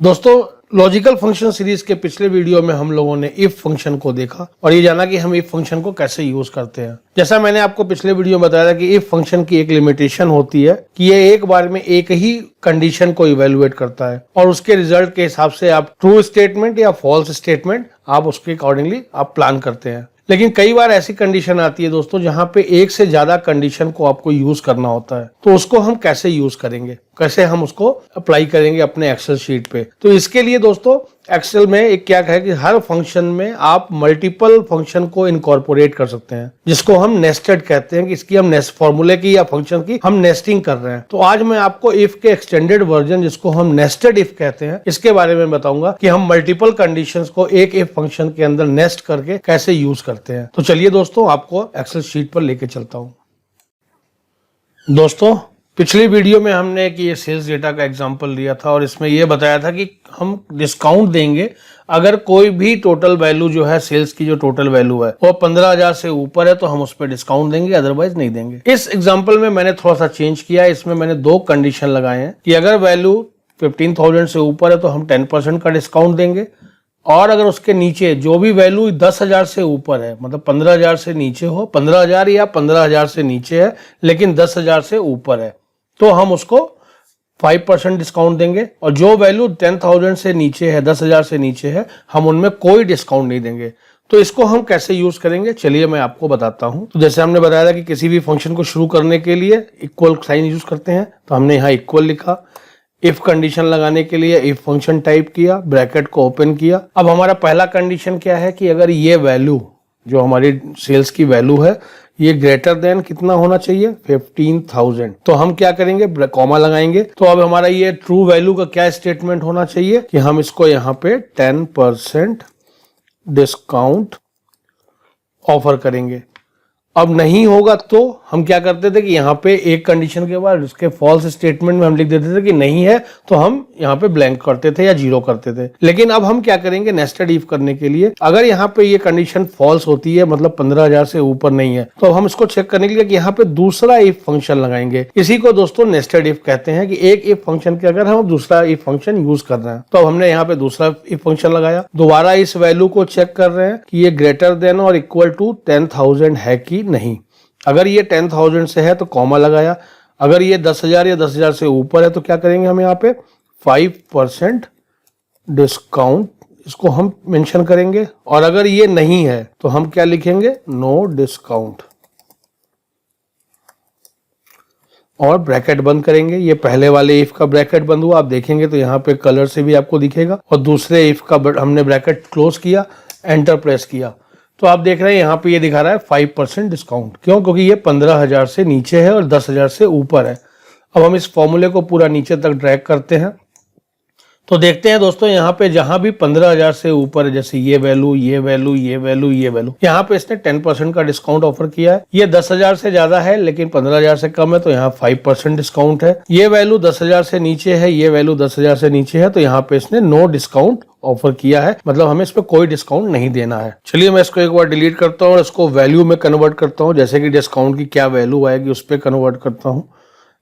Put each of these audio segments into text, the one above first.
दोस्तों, logical function series के पिछले वीडियो में हम लोगों ने इफ फंक्शन को देखा और ये जाना कि हम इफ फंक्शन को कैसे यूज करते हैं। जैसा मैंने आपको पिछले वीडियो में बताया था कि इफ फंक्शन की एक लिमिटेशन होती है कि ये एक बार में एक ही कंडीशन को इवेलुएट करता है और उसके रिजल्ट के हिसाब से आप ट्रू स्टेटमेंट या फॉल्स स्टेटमेंट आप उसके अकॉर्डिंगली आप प्लान करते हैं। लेकिन कई बार ऐसी कंडीशन आती है दोस्तों जहां पे एक से ज्यादा कंडीशन को आपको यूज करना होता है, तो उसको हम कैसे यूज करेंगे, कैसे हम उसको अप्लाई करेंगे अपने एक्सेल शीट पे। तो इसके लिए दोस्तों एक्सेल में एक क्या है कि हर फंक्शन में आप मल्टीपल फंक्शन को इनकॉर्पोरेट कर सकते हैं, जिसको हम नेस्टेड कहते हैं कि इसकी हम नेस्ट फॉर्मूले की या फंक्शन की हम नेस्टिंग कर रहे हैं। तो आज मैं आपको इफ के एक्सटेंडेड वर्जन, जिसको हम नेस्टेड इफ कहते हैं, इसके बारे में बताऊंगा कि हम मल्टीपल कंडीशंस को एक इफ फंक्शन के अंदर नेस्ट करके कैसे यूज करते हैं। तो चलिए दोस्तों, आपको एक्सेल शीट पर लेके चलता हूं। दोस्तों, पिछली वीडियो में हमने एक ये सेल्स डेटा का एग्जांपल लिया था और इसमें ये बताया था कि हम डिस्काउंट देंगे अगर कोई भी टोटल वैल्यू जो है, सेल्स की जो टोटल वैल्यू है वो 15,000 से ऊपर है तो हम उस पर डिस्काउंट देंगे, अदरवाइज नहीं देंगे। इस एग्जांपल में मैंने थोड़ा सा चेंज किया है। इसमें मैंने दो कंडीशन लगाए हैं कि अगर वैल्यू 15,000 से ऊपर है तो हम 10% का डिस्काउंट देंगे, और अगर उसके नीचे जो भी वैल्यू 10,000 से ऊपर है, मतलब 15,000 से नीचे हो, 15,000 या 15,000 से नीचे है लेकिन 10,000 से ऊपर है, तो हम उसको 5% डिस्काउंट देंगे। और जो वैल्यू 10,000 से नीचे है, 10,000 से नीचे है, हम उनमें कोई डिस्काउंट नहीं देंगे। तो इसको हम कैसे यूज करेंगे, चलिए मैं आपको बताता हूं। तो जैसे हमने बताया था कि किसी भी फंक्शन को शुरू करने के लिए इक्वल साइन यूज करते हैं, तो हमने यहाँ इक्वल लिखा। इफ कंडीशन लगाने के लिए इफ फंक्शन टाइप किया, ब्रैकेट को ओपन किया। अब हमारा पहला कंडीशन क्या है कि अगर ये वैल्यू जो हमारी सेल्स की वैल्यू है ये ग्रेटर देन कितना होना चाहिए, 15,000, तो हम क्या करेंगे, कॉमा लगाएंगे। तो अब हमारा ये ट्रू वैल्यू का क्या स्टेटमेंट होना चाहिए कि हम इसको यहाँ पे 10% डिस्काउंट ऑफर करेंगे। अब नहीं होगा तो हम क्या करते थे कि यहाँ पे एक कंडीशन के बाद उसके फॉल्स स्टेटमेंट में हम लिख देते थे कि नहीं है, तो हम यहाँ पे ब्लैंक करते थे या जीरो करते थे। लेकिन अब हम क्या करेंगे, नेस्टेड इफ करने के लिए अगर यहाँ पे ये कंडीशन फॉल्स होती है, मतलब 15,000 से ऊपर नहीं है, तो हम इसको चेक करने के लिए कि यहाँ पे दूसरा इफ फंक्शन लगाएंगे। इसी को दोस्तों नेस्टेड इफ कहते हैं कि एक इफ फंक्शन के अगर हम दूसरा इफ फंक्शन यूज कर रहे हैं, तो अब हमने यहाँ पे दूसरा इफ फंक्शन लगाया। दोबारा इस वैल्यू को चेक कर रहे हैं कि ये ग्रेटर देन और इक्वल टू 10,000 है कि नहीं। अगर ये 10,000 से है तो कॉमा लगाया। अगर ये 10,000 या 10,000 से ऊपर है तो क्या करेंगे, हम यहाँ पे 5% डिस्काउंट इसको हम मेंशन करेंगे। और अगर ये नहीं है तो हम क्या लिखेंगे, नो डिस्काउंट, और ब्रैकेट बंद करेंगे। ये पहले वाले इफ का ब्रैकेट बंद हुआ, आप देखेंगे तो यहाँ पे कलर से भी आपको दिखेगा। और दूसरे इफ का हमने ब्रैकेट क्लोज किया, एंटर प्रेस किया, तो आप देख रहे हैं यहाँ पे ये दिखा रहा है 5% डिस्काउंट। क्यों? क्योंकि ये 15,000 से नीचे है और 10,000 से ऊपर है। अब हम इस फॉर्मूले को पूरा नीचे तक ड्रैग करते हैं, तो देखते हैं दोस्तों यहाँ पे जहां भी 15,000 से ऊपर है, जैसे ये वैल्यू, ये वैल्यू, ये वैल्यू, ये वैल्यू, यहाँ पे इसने 10% का डिस्काउंट ऑफर किया है। ये 10,000 से ज्यादा है लेकिन 15,000 से कम है, तो यहाँ 5% डिस्काउंट है। ये वैल्यू 10,000 से नीचे है, ये वैल्यू 10,000 से नीचे है, तो यहाँ पे इसने नो डिस्काउंट ऑफर किया है, मतलब हमें इस पे कोई डिस्काउंट नहीं देना है। चलिए मैं इसको एक बार डिलीट करता हूँ और इसको वैल्यू में कन्वर्ट करता हूँ, जैसे कि डिस्काउंट की क्या वैल्यू आएगी उस पर कन्वर्ट करता हूँ।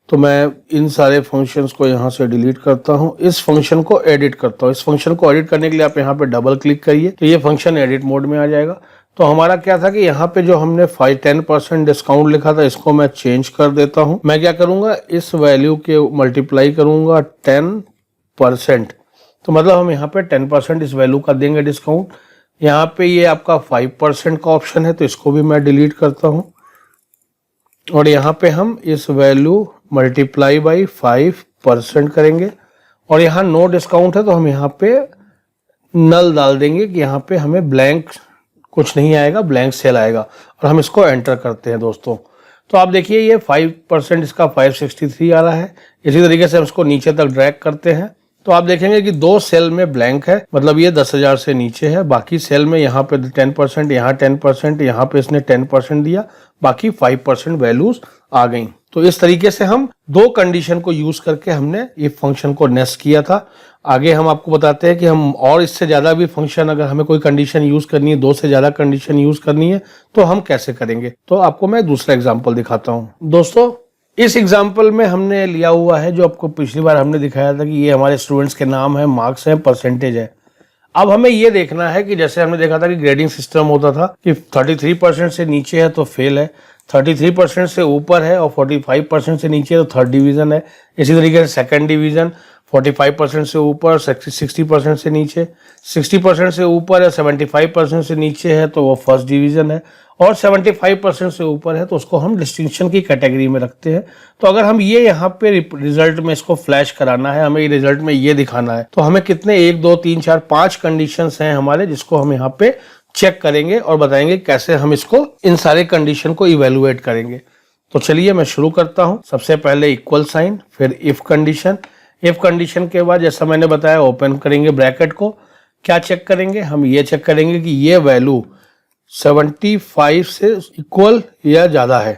तो मैं इन सारे फंक्शंस को यहाँ से डिलीट करता हूँ, इस फंक्शन को एडिट करता हूँ। इस फंक्शन को एडिट करने के लिए आप यहाँ पे डबल क्लिक करिए तो ये फंक्शन एडिट मोड में आ जाएगा। तो हमारा क्या था कि यहाँ पे जो हमने 10% डिस्काउंट लिखा था इसको मैं चेंज कर देता हूँ। मैं क्या करूँगा, इस वैल्यू के मल्टीप्लाई करूँगा 10%, तो मतलब हम यहाँ पे 10% इस वैल्यू का देंगे डिस्काउंट। यहाँ पे ये आपका 5% का ऑप्शन है तो इसको भी मैं डिलीट करता हूँ, और यहाँ पे हम इस वैल्यू मल्टीप्लाई बाई 5% करेंगे। और यहाँ नो डिस्काउंट है तो हम यहाँ पे नल डाल देंगे कि यहाँ पे हमें ब्लैंक कुछ नहीं आएगा, ब्लैंक सेल आएगा, और हम इसको एंटर करते हैं दोस्तों। तो आप देखिए ये 5% इसका 563 आ रहा है। इसी तरीके से हम इसको नीचे तक ड्रैग करते हैं तो आप देखेंगे कि दो सेल में ब्लैंक है, मतलब ये 10,000 से नीचे है। बाकी सेल में यहाँ पे 10%, यहाँ 10%, यहाँ पे इसने 10% दिया, बाकी 5% वैल्यूज आ गई। तो इस तरीके से हम दो कंडीशन को यूज करके हमने इफ फंक्शन को नेस्ट किया था। आगे हम आपको बताते हैं कि हम और इससे ज्यादा भी फंक्शन, अगर हमें कोई कंडीशन यूज करनी है, दो से ज्यादा कंडीशन यूज करनी है, तो हम कैसे करेंगे। तो आपको मैं दूसरा एग्जांपल दिखाता हूं। दोस्तों इस एग्जाम्पल में हमने लिया हुआ है जो आपको पिछली बार हमने दिखाया था कि ये हमारे स्टूडेंट्स के नाम है, मार्क्स हैं, परसेंटेज है। अब हमें ये देखना है कि जैसे हमने देखा था कि ग्रेडिंग सिस्टम होता था कि 33% से नीचे है तो फेल है, 33% से ऊपर है और 45% से नीचे है तो थर्ड डिवीजन है। इसी तरीके से सेकंड डिवीजन 45% से ऊपर, 60% से नीचे, 60% से ऊपर है, 75% से नीचे है तो वो फर्स्ट डिवीजन है, और 75% से ऊपर है तो उसको हम डिस्टिंक्शन की कैटेगरी में रखते हैं। तो अगर हम ये यहाँ पे रिजल्ट में इसको फ्लैश कराना है, हमें रिजल्ट में ये दिखाना है, तो हमें कितने 1 2 3 4 5 कंडीशंस हैं हमारे, जिसको हम यहाँ पे चेक करेंगे और बताएंगे कैसे हम इसको इन सारे कंडीशन को इवेलुएट करेंगे। तो चलिए मैं शुरू करता हूँ। सबसे पहले इक्वल साइन, फिर इफ कंडीशन। इफ कंडीशन के बाद जैसा मैंने बताया ओपन करेंगे ब्रैकेट को। क्या चेक करेंगे? हम ये चेक करेंगे कि ये वैल्यू 75 से इक्वल या ज़्यादा है।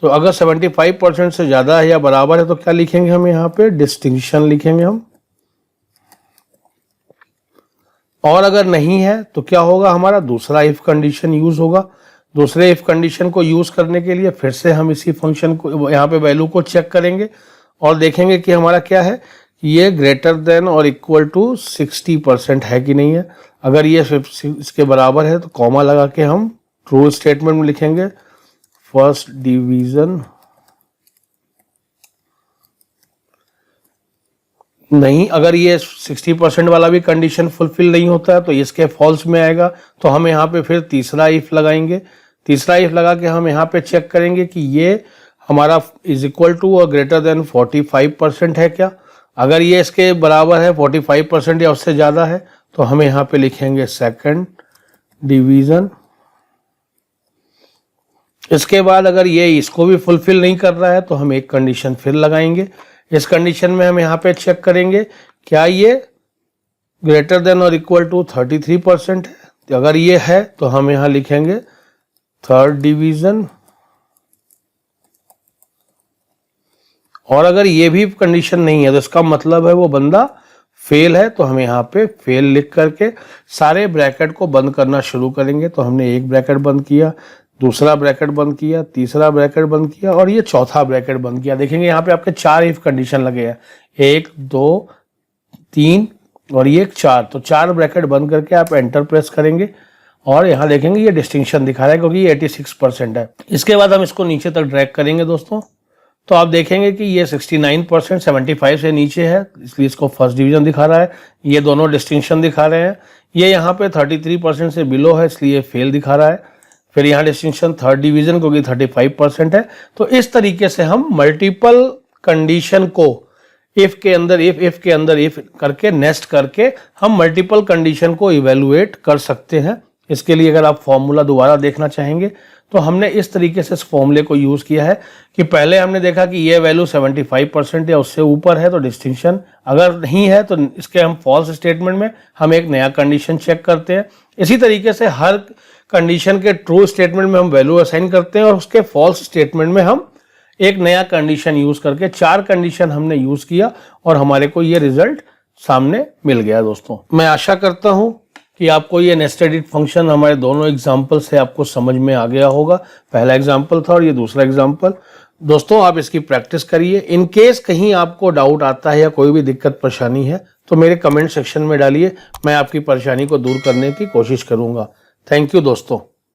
तो अगर 75% से ज़्यादा है या बराबर है तो क्या लिखेंगे हम यहाँ पे? डिस्टिंक्शन लिखेंगे हम। और अगर नहीं है तो क्या होगा? हमारा दूसरा इफ कंडीशन यूज होगा। दूसरे इफ कंडीशन को यूज करने के लिए फिर से हम इसी फंक्शन को यहाँ पे वैल्यू को चेक करेंगे और देखेंगे कि हमारा क्या है, ये ग्रेटर देन और इक्वल टू 60% है कि नहीं है। अगर ये इसके बराबर है तो कॉमा लगा के हम ट्रू स्टेटमेंट में लिखेंगे फर्स्ट डिवीजन। नहीं, अगर ये 60% वाला भी कंडीशन फुलफिल नहीं होता है तो इसके फॉल्स में आएगा। तो हम यहाँ पे फिर तीसरा इफ लगाएंगे। तीसरा इफ लगा के हम यहाँ पे चेक करेंगे कि ये हमारा इज इक्वल टू और ग्रेटर देन 45% है क्या। अगर ये इसके बराबर है 45% या उससे ज़्यादा है तो हम यहाँ पे लिखेंगे सेकंड डिवीजन। इसके बाद अगर ये इसको भी फुलफिल नहीं कर रहा है तो हम एक कंडीशन फिर लगाएंगे। इस कंडीशन में हम यहाँ पे चेक करेंगे क्या ये ग्रेटर देन और इक्वल टू 33% है। अगर ये है तो हम यहाँ लिखेंगे थर्ड डिवीजन। और अगर ये भी कंडीशन नहीं है तो इसका मतलब है वो बंदा फेल है। तो हम यहाँ पे फेल लिख करके सारे ब्रैकेट को बंद करना शुरू करेंगे। तो हमने एक ब्रैकेट बंद किया, दूसरा ब्रैकेट बंद किया, तीसरा ब्रैकेट बंद किया और ये चौथा ब्रैकेट बंद किया। देखेंगे यहाँ पे आपके 4 इफ कंडीशन लगे हैं, 1 2 3 और ये 4। तो 4 ब्रैकेट बंद करके आप एंटर प्रेस करेंगे और यहाँ देखेंगे ये डिस्टिंक्शन दिखा रहा है क्योंकि ये 86% है। इसके बाद हम इसको नीचे तक ड्रैग करेंगे दोस्तों, तो आप देखेंगे कि ये 69% 75 से नीचे है, इसलिए इसको फर्स्ट डिवीजन दिखा रहा है। ये दोनों डिस्टिंक्शन दिखा रहे हैं। ये यहाँ पे 33% से बिलो है, इसलिए फेल दिखा रहा है। फिर यहाँ डिस्टिंक्शन थर्ड डिवीजन क्योंकि 35% है। तो इस तरीके से हम मल्टीपल कंडीशन को इफ के अंदर इफ के अंदर इफ करके नेस्ट करके हम मल्टीपल कंडीशन को इवेलुएट कर सकते हैं। इसके लिए अगर आप फॉर्मूला दोबारा देखना चाहेंगे तो हमने इस तरीके से इस फॉर्मूले को यूज किया है कि पहले हमने देखा कि ये वैल्यू 75% या उससे ऊपर है तो डिस्टिंक्शन, अगर नहीं है तो इसके हम फॉल्स स्टेटमेंट में हम एक नया कंडीशन चेक करते हैं। इसी तरीके से हर कंडीशन के ट्रू स्टेटमेंट में हम वैल्यू असाइन करते हैं और उसके फॉल्स स्टेटमेंट में हम एक नया कंडीशन यूज करके 4 कंडीशन हमने यूज किया और हमारे को ये रिजल्ट सामने मिल गया। दोस्तों मैं आशा करता हूं कि आपको ये नेस्टेड इफ फंक्शन हमारे दोनों एग्जाम्पल से आपको समझ में आ गया होगा। पहला एग्जाम्पल था और ये दूसरा एग्जाम्पल। दोस्तों आप इसकी प्रैक्टिस करिए। इन केस कहीं आपको डाउट आता है या कोई भी दिक्कत परेशानी है तो मेरे कमेंट सेक्शन में डालिए, मैं आपकी परेशानी को दूर करने की कोशिश करूंगा। थैंक यू दोस्तों।